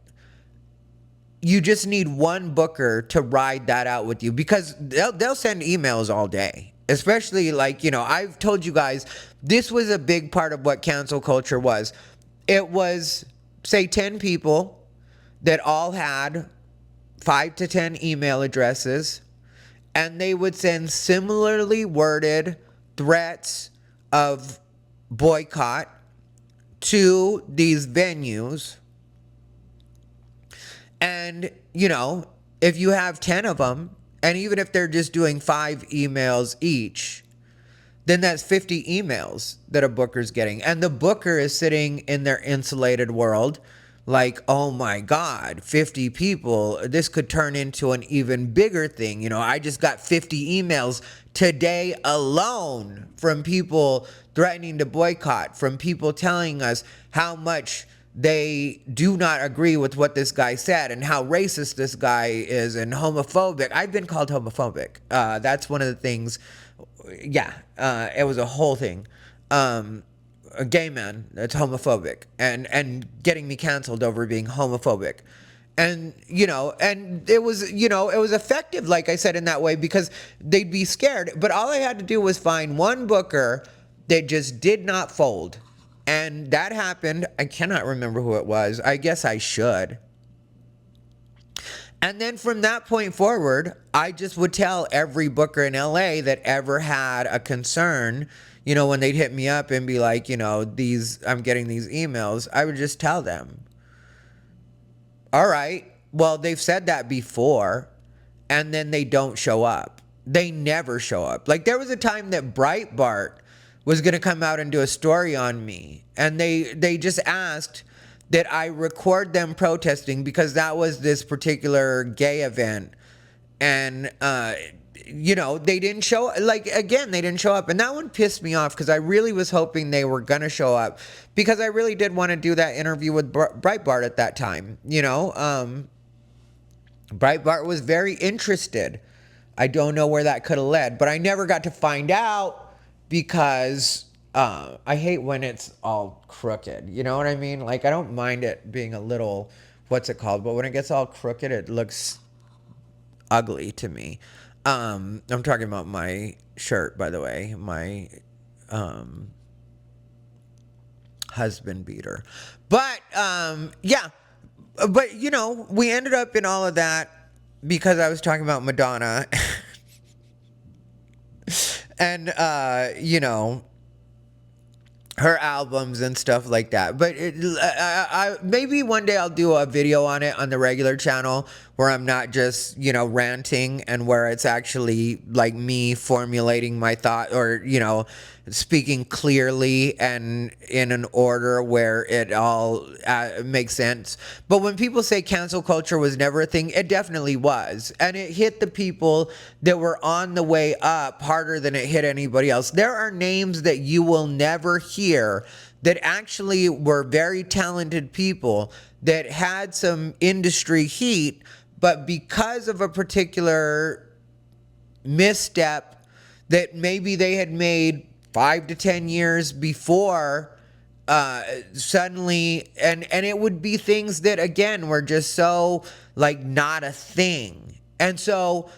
you just need one booker to ride that out with you, because they'll send emails all day. Especially I've told you guys, this was a big part of what cancel culture was. It was, say, 10 people that all had 5 to 10 email addresses, and they would send similarly worded threats of boycott to these venues. And, if you have 10 of them, and even if they're just doing 5 emails each, then that's 50 emails that a booker's getting. And the booker is sitting in their insulated world like, oh my God, 50 people, this could turn into an even bigger thing. I just got 50 emails today alone from people threatening to boycott, from people telling us how much they do not agree with what this guy said and how racist this guy is and homophobic. I've been called homophobic. That's one of the things. Yeah, it was a whole thing. A gay man that's homophobic and getting me canceled over being homophobic. And, and it was effective, like I said, in that way, because they'd be scared. But all I had to do was find one booker that just did not fold. And that happened. I cannot remember who it was. I guess I should. And then from that point forward, I just would tell every booker in LA that ever had a concern, when they'd hit me up and be like, I'm getting these emails, I would just tell them, all right, well, they've said that before, and then they don't show up. They never show up. Like, there was a time that Breitbart was going to come out and do a story on me, and they just asked that I record them protesting because that was this particular gay event. And, they didn't show, they didn't show up. And that one pissed me off because I really was hoping they were going to show up, because I really did want to do that interview with Breitbart at that time. Breitbart was very interested. I don't know where that could have led, but I never got to find out because I hate when it's all crooked. You know what I mean? Like, I don't mind it being a little, what's it called? But when it gets all crooked, it looks ugly to me. I'm talking about my shirt, by the way, my husband beater. But but we ended up in all of that because I was talking about Madonna. And her albums and stuff like that. But maybe one day I'll do a video on it on the regular channel where I'm not just, ranting, and where it's actually like me formulating my thought, or, speaking clearly and in an order where it all makes sense. But when people say cancel culture was never a thing, it definitely was. And it hit the people that were on the way up harder than it hit anybody else. There are names that you will never hear that actually were very talented people that had some industry heat, but because of a particular misstep that maybe they had made 5 to 10 years before, suddenly, and it would be things that, again, were just so, not a thing. And so,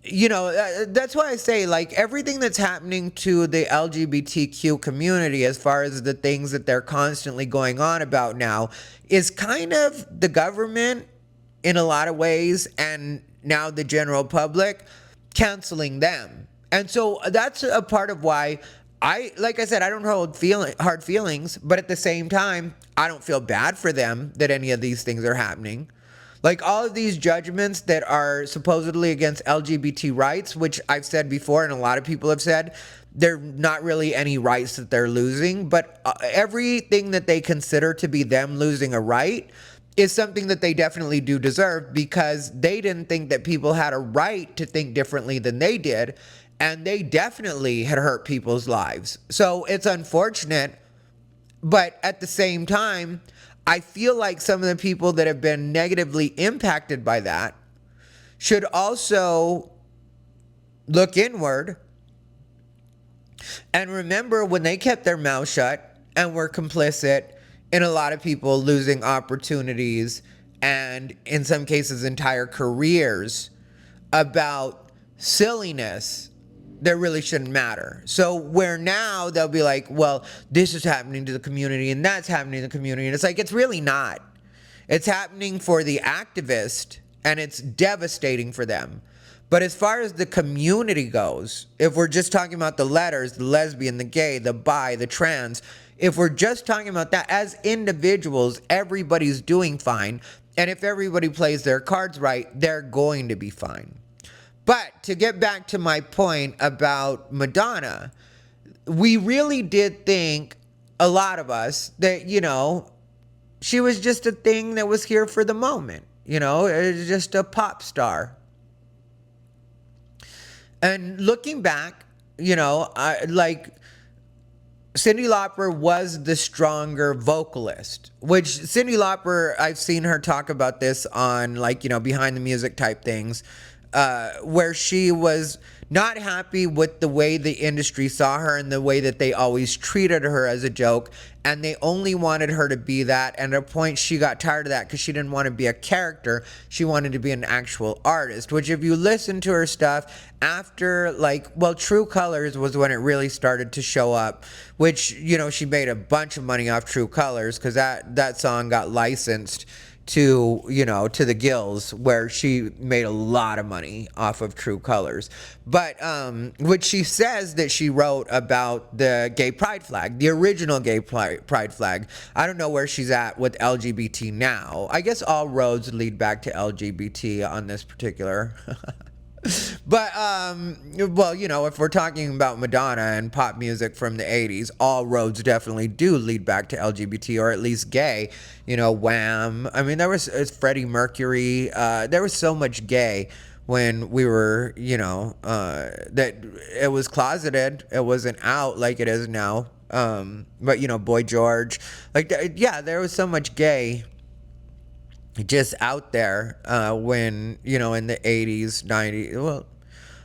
that's why I say, everything that's happening to the LGBTQ community, as far as the things that they're constantly going on about now, is kind of the government in a lot of ways, and now the general public canceling them. And so that's a part of why like I said, I don't hold hard feelings, but at the same time, I don't feel bad for them that any of these things are happening. Like, all of these judgments that are supposedly against LGBT rights, which I've said before and a lot of people have said, they're not really any rights that they're losing, but everything that they consider to be them losing a right is something that they definitely do deserve, because they didn't think that people had a right to think differently than they did, and they definitely had hurt people's lives. So it's unfortunate, but at the same time, I feel like some of the people that have been negatively impacted by that should also look inward and remember when they kept their mouth shut and were complicit in a lot of people losing opportunities, and in some cases entire careers, about silliness that really shouldn't matter. So where now they'll be like, well, this is happening to the community and that's happening to the community. And it's like, it's really not. It's happening for the activist, and it's devastating for them. But as far as the community goes, if we're just talking about the letters, the lesbian, the gay, the bi, the trans, if we're just talking about that as individuals, everybody's doing fine. And if everybody plays their cards right, they're going to be fine. But to get back to my point about Madonna, we really did think, a lot of us, that, she was just a thing that was here for the moment. It was just a pop star. And looking back, Cyndi Lauper was the stronger vocalist, which Cyndi Lauper, I've seen her talk about this on like, behind the music type things, where she was not happy with the way the industry saw her and the way that they always treated her as a joke. And they only wanted her to be that. And at a point, she got tired of that because she didn't want to be a character. She wanted to be an actual artist, which if you listen to her stuff after True Colors was when it really started to show up, which, she made a bunch of money off True Colors because that song got licensed to the gills, where she made a lot of money off of True Colors. But which she says that she wrote about the gay pride flag, the original gay pride flag. I don't know where she's at with LGBT now. I guess all roads lead back to LGBT on this particular But, if we're talking about Madonna and pop music from the 80s, all roads definitely do lead back to LGBT, or at least gay. Wham! I mean, there was Freddie Mercury. There was so much gay when we were, that it was closeted. It wasn't out like it is now. But, Boy George. There was so much gay just out there when, in the 80s, 90s, well,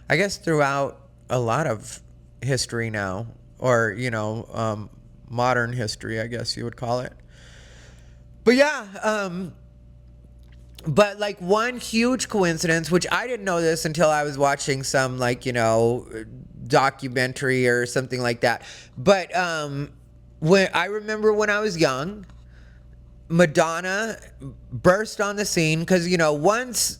I guess throughout a lot of history now, or, modern history, I guess you would call it. But but one huge coincidence, which I didn't know this until I was watching some documentary or something like that. But when I remember when I was young, Madonna burst on the scene because, once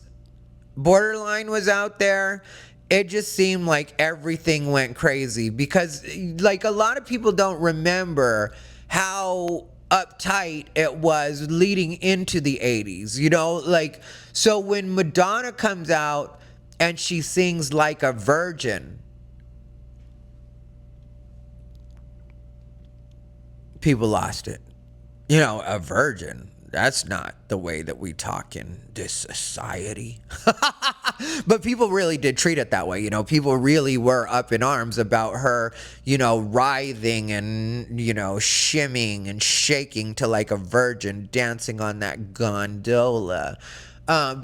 Borderline was out there, it just seemed like everything went crazy because, a lot of people don't remember how uptight it was leading into the 80s, so when Madonna comes out and she sings Like a Virgin, people lost it. A virgin, that's not the way that we talk in this society. But people really did treat it that way. People really were up in arms about her, writhing and, shimmying and shaking to like a virgin dancing on that gondola. I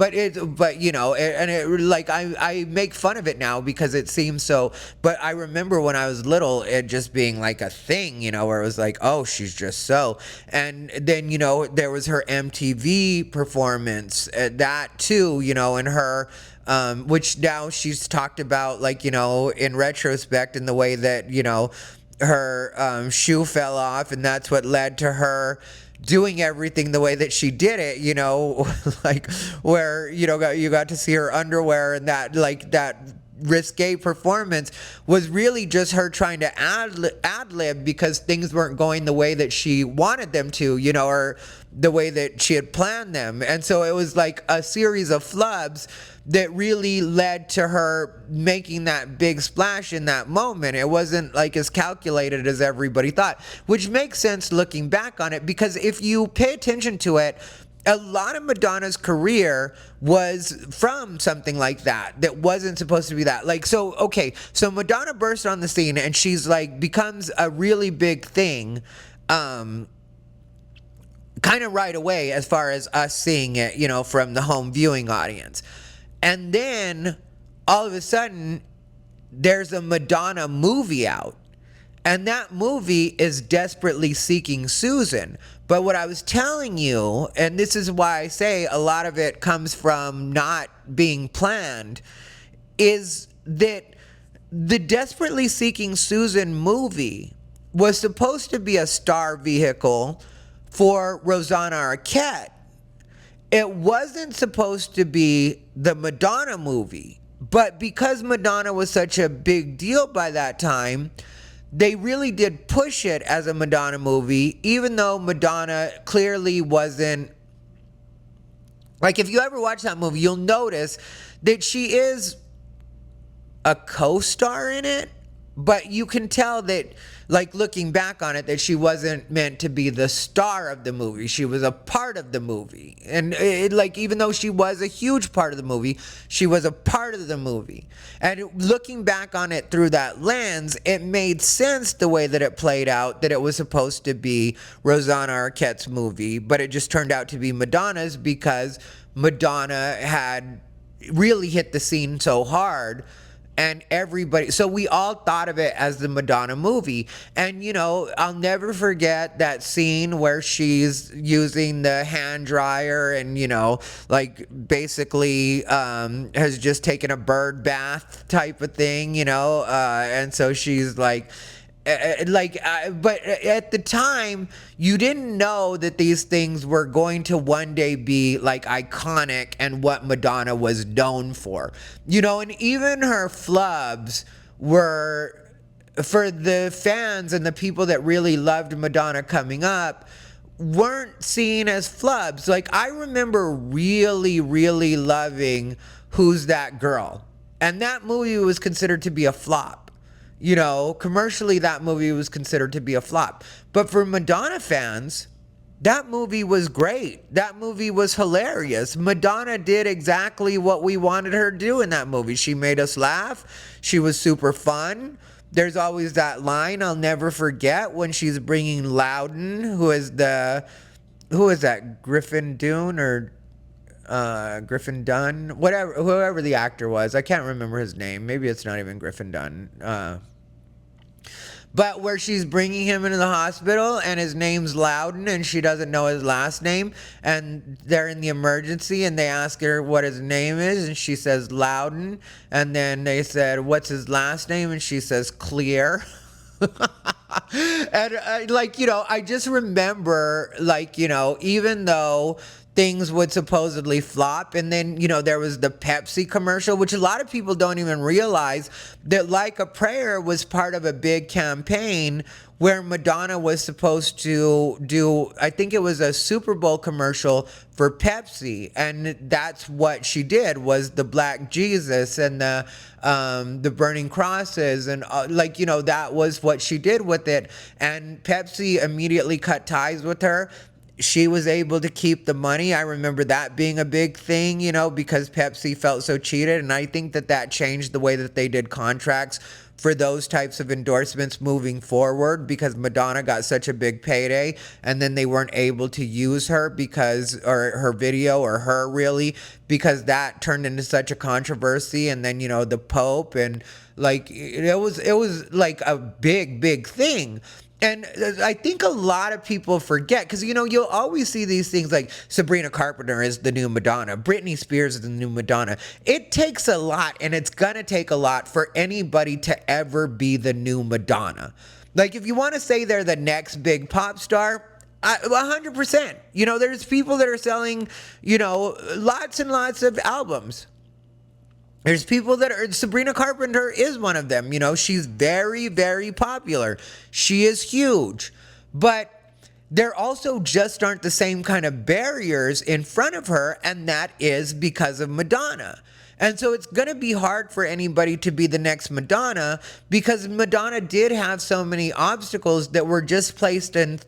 make fun of it now because it seems so, but I remember when I was little, it just being like a thing, where it was like, oh, she's just so, and then, there was her MTV performance, that too, and her, which now she's talked about, in retrospect, in the way that, her shoe fell off, and that's what led to her doing everything the way that she did it, where, you got to see her underwear, and that risque performance was really just her trying to ad-lib because things weren't going the way that she wanted them to, or the way that she had planned them. And so it was like a series of flubs that really led to her making that big splash in that moment. It wasn't as calculated as everybody thought, which makes sense looking back on it, because if you pay attention to it, a lot of Madonna's career was from something like that wasn't supposed to be that. So Madonna burst on the scene and she's becomes a really big thing, kind of right away as far as us seeing it, from the home viewing audience. And then all of a sudden there's a Madonna movie out. And that movie is Desperately Seeking Susan. But what I was telling you, and this is why I say a lot of it comes from not being planned, is that the Desperately Seeking Susan movie was supposed to be a star vehicle for Rosanna Arquette. It wasn't supposed to be the Madonna movie. But because Madonna was such a big deal by that time, they really did push it as a Madonna movie, even though Madonna clearly wasn't. If you ever watch that movie, you'll notice that she is a co-star in it, but you can tell that like looking back on it, that she wasn't meant to be the star of the movie. She was a part of the movie. And like, even though she was a huge part of the movie, she was a part of the movie. And looking back on it through that lens, it made sense the way that it played out, that it was supposed to be Rosanna Arquette's movie, but it just turned out to be Madonna's because Madonna had really hit the scene so hard. And everybody, so we all thought of it as the Madonna movie. And, you know, I'll never forget that scene where she's using the hand dryer and, you know, like basically has just taken a bird bath type of thing, you know, and so she's like, but at the time, you didn't know that these things were going to one day be like iconic and what Madonna was known for, you know, and even her flubs were, for the fans and the people that really loved Madonna coming up, weren't seen as flubs. Like, I remember really, really loving Who's That Girl? And that movie was considered to be a flop. You know, commercially, that movie was considered to be a flop. But for Madonna fans, that movie was great. That movie was hilarious. Madonna did exactly what we wanted her to do in that movie. She made us laugh. She was super fun. There's always that line I'll never forget when she's bringing Loudon, who is that, Griffin Dune or Griffin Dunn? Whatever, whoever the actor was. I can't remember his name. Maybe it's not even Griffin Dunn. But where she's bringing him into the hospital and his name's Loudon and she doesn't know his last name, and they're in the emergency and they ask her what his name is and she says Loudon, and then they said, what's his last name? And she says Clear. And like, you know, I just remember, like, you know, even though things would supposedly flop, and then, you know, there was the Pepsi commercial, which a lot of people don't even realize that Like a Prayer was part of a big campaign where Madonna was supposed to do, I think it was a Super Bowl commercial for Pepsi, and that's what she did, was the Black Jesus and the burning crosses, and like, you know, that was what she did with it. And Pepsi immediately cut ties with her. She was able to keep the money. I remember that being a big thing, you know, because Pepsi felt so cheated. And I think that changed the way that they did contracts for those types of endorsements moving forward, because Madonna got such a big payday and then they weren't able to use her because, or her video, or her really, because that turned into such a controversy. And then, you know, the Pope, and like, it was like a big thing. And I think a lot of people forget, because, you know, you'll always see these things like Sabrina Carpenter is the new Madonna, Britney Spears is the new Madonna. It takes a lot, and it's going to take a lot for anybody to ever be the new Madonna. Like, if you want to say they're the next big pop star, 100%. You know, there's people that are selling, you know, lots and lots of albums. There's people that are, Sabrina Carpenter is one of them. You know, she's very, very popular. She is huge. But there also just aren't the same kind of barriers in front of her, and that is because of Madonna. And so it's going to be hard for anybody to be the next Madonna, because Madonna did have so many obstacles that were just placed in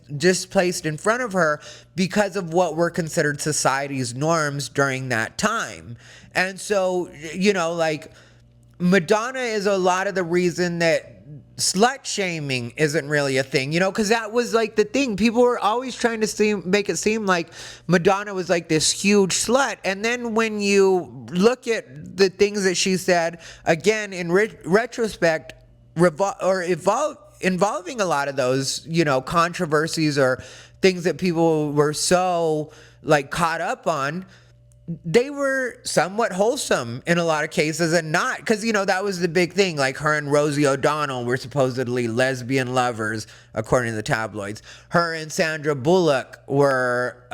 front of her because of what were considered society's norms during that time. And so, you know, like, Madonna is a lot of the reason that slut shaming isn't really a thing, you know, because that was like the thing. People were always trying to make it seem like Madonna was like this huge slut. And then when you look at the things that she said, again, in retrospect, involving a lot of those, you know, controversies or things that people were so like caught up on, they were somewhat wholesome in a lot of cases, and not, because, you know, that was the big thing. Like, her and Rosie O'Donnell were supposedly lesbian lovers, according to the tabloids. Her and Sandra Bullock were,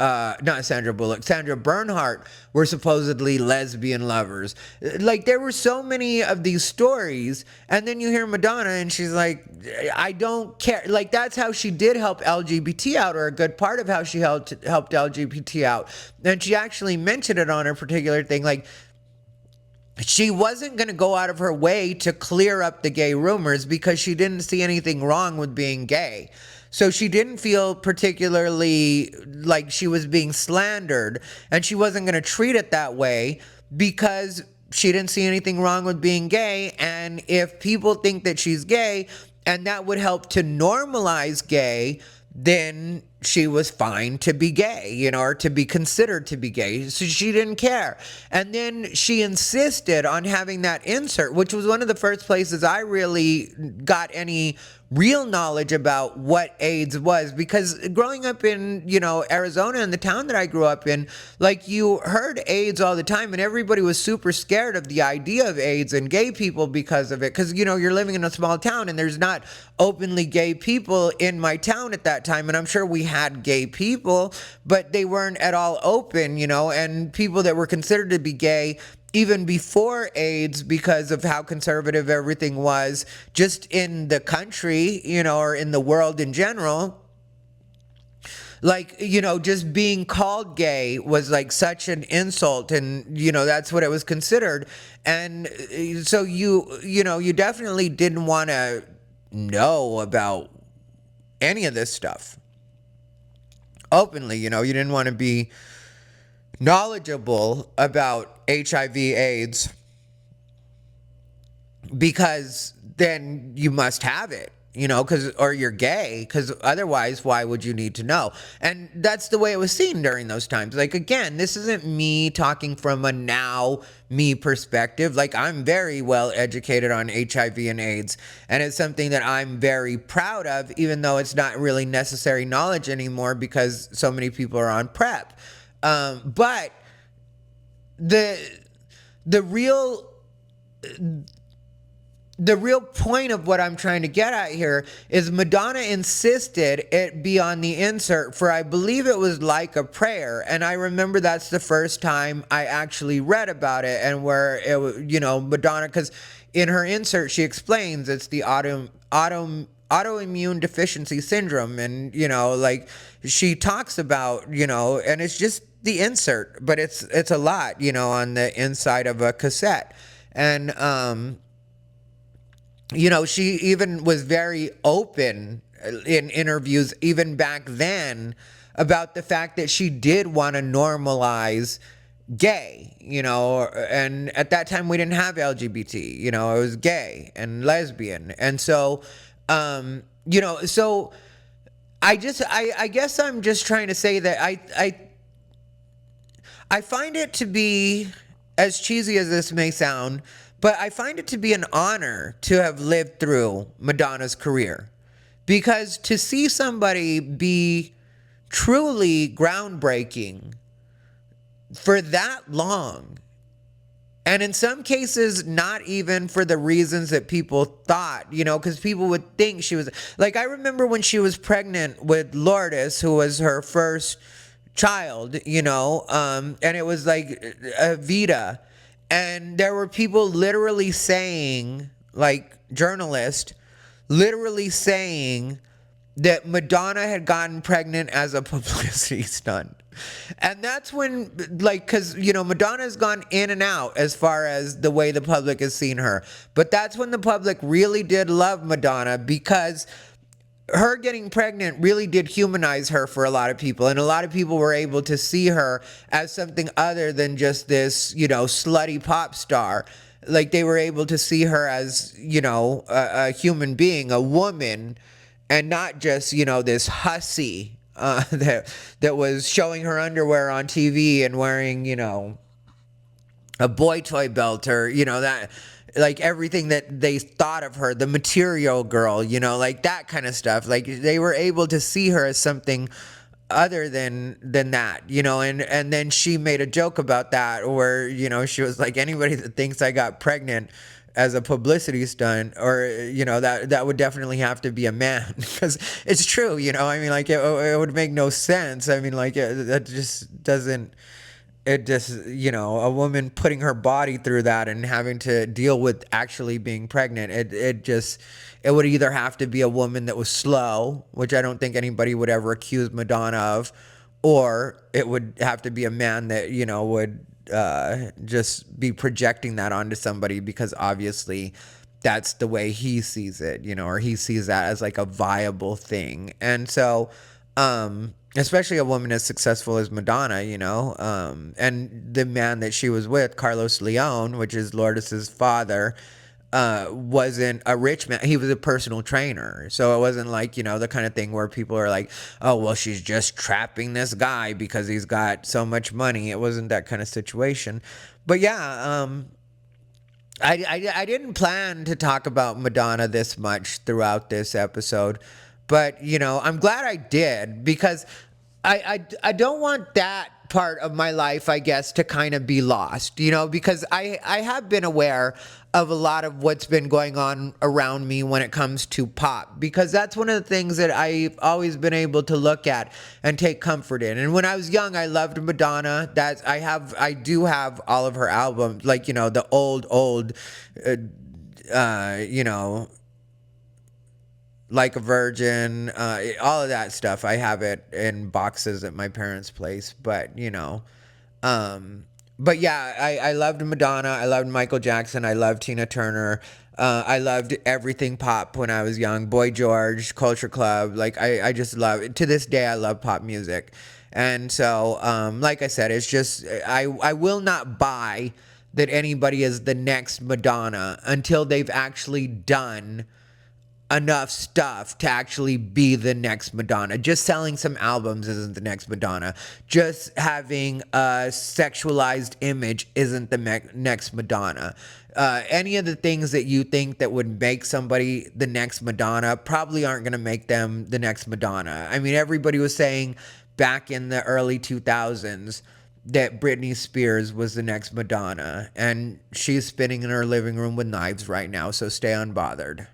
Sandra Bernhardt were supposedly lesbian lovers. Like, there were so many of these stories, and then you hear Madonna and she's like, I don't care. Like, that's how she did help LGBT out, or a good part of how she helped LGBT out. And she actually mentioned it on her particular thing, like, she wasn't going to go out of her way to clear up the gay rumors because she didn't see anything wrong with being gay. So she didn't feel particularly like she was being slandered, and she wasn't going to treat it that way because she didn't see anything wrong with being gay. And if people think that she's gay and that would help to normalize gay, then she was fine to be gay, you know, or to be considered to be gay. So she didn't care. And then she insisted on having that insert, which was one of the first places I really got any real knowledge about what AIDS was, because growing up in, you know, Arizona, in the town that I grew up in, like, you heard AIDS all the time and everybody was super scared of the idea of AIDS and gay people because of it. Because, you know, you're living in a small town and there's not openly gay people in my town at that time. And I'm sure we had gay people, but they weren't at all open, you know, and people that were considered to be gay even before AIDS, because of how conservative everything was just in the country, you know, or in the world in general. Like, you know, just being called gay was like such an insult, and, you know, that's what it was considered. And so you know, you definitely didn't want to know about any of this stuff openly, you know, you didn't want to be knowledgeable about HIV AIDS because then you must have it, you know, or you're gay, because otherwise why would you need to know? And that's the way it was seen during those times. Like, again, this isn't me talking from a now me perspective. Like, I'm very well educated on HIV and AIDS, and it's something that I'm very proud of, even though it's not really necessary knowledge anymore because so many people are on PrEP. But the real point of what I'm trying to get at here is Madonna insisted it be on the insert for, I believe it was Like a Prayer. And I remember that's the first time I actually read about it, and where it was, you know, Madonna, because in her insert she explains it's the autoimmune deficiency syndrome, and, you know, like, she talks about, you know, and it's just the insert, but it's a lot, you know, on the inside of a cassette. And you know, she even was very open in interviews even back then about the fact that she did want to normalize gay, you know, and at that time we didn't have LGBT, you know, it was gay and lesbian. And so you know, so I guess I'm just trying to say that I find it to be, as cheesy as this may sound, but I find it to be an honor to have lived through Madonna's career, because to see somebody be truly groundbreaking for that long, and in some cases not even for the reasons that people thought, you know, because people would think she was, like, I remember when she was pregnant with Lourdes, who was her first child, you know, and it was like Vita, and there were people literally saying, like, journalists literally saying that Madonna had gotten pregnant as a publicity stunt. And that's when, like, because, you know, Madonna's gone in and out as far as the way the public has seen her, but that's when the public really did love Madonna, because her getting pregnant really did humanize her for a lot of people, and a lot of people were able to see her as something other than just this, you know, slutty pop star. Like, they were able to see her as, you know, a human being, a woman, and not just, you know, this hussy that was showing her underwear on TV and wearing, you know, a boy toy belt, or, you know, that, like, everything that they thought of her, the material girl, you know, like that kind of stuff. Like, they were able to see her as something other than that, you know, and then she made a joke about that, where, you know, she was like, anybody that thinks I got pregnant as a publicity stunt, or, you know, that would definitely have to be a man, because it's true, you know, I mean, like, it would make no sense. I mean, like, that just doesn't, it just, you know, a woman putting her body through that and having to deal with actually being pregnant, it would either have to be a woman that was slow, which I don't think anybody would ever accuse Madonna of, or it would have to be a man that, you know, would just be projecting that onto somebody because obviously that's the way he sees it, you know, or he sees that as like a viable thing. And so, especially a woman as successful as Madonna, you know, and the man that she was with, Carlos Leon, which is Lourdes's father, wasn't a rich man. He was a personal trainer. So it wasn't like, you know, the kind of thing where people are like, oh, well, she's just trapping this guy because he's got so much money. It wasn't that kind of situation. But yeah, I didn't plan to talk about Madonna this much throughout this episode, but you know, I'm glad I did because I don't want that part of my life, I guess, to kind of be lost, you know, because I have been aware of a lot of what's been going on around me when it comes to pop, because that's one of the things that I've always been able to look at and take comfort in. And when I was young, I loved Madonna. I do have all of her albums, like, you know, the old, you know, Like a Virgin, all of that stuff. I have it in boxes at my parents' place, but you know, but yeah, I loved Madonna. I loved Michael Jackson. I loved Tina Turner. I loved everything pop when I was young. Boy George, Culture Club. Like I just love it. To this day, I love pop music. And so, like I said, it's just, I will not buy that anybody is the next Madonna until they've actually done enough stuff to actually be the next Madonna. Just selling some albums isn't the next Madonna. Just having a sexualized image isn't the next Madonna. Any of the things that you think that would make somebody the next Madonna probably aren't going to make them the next Madonna. I mean, everybody was saying back in the early 2000s that Britney Spears was the next Madonna, and she's spinning in her living room with knives right now, so stay unbothered.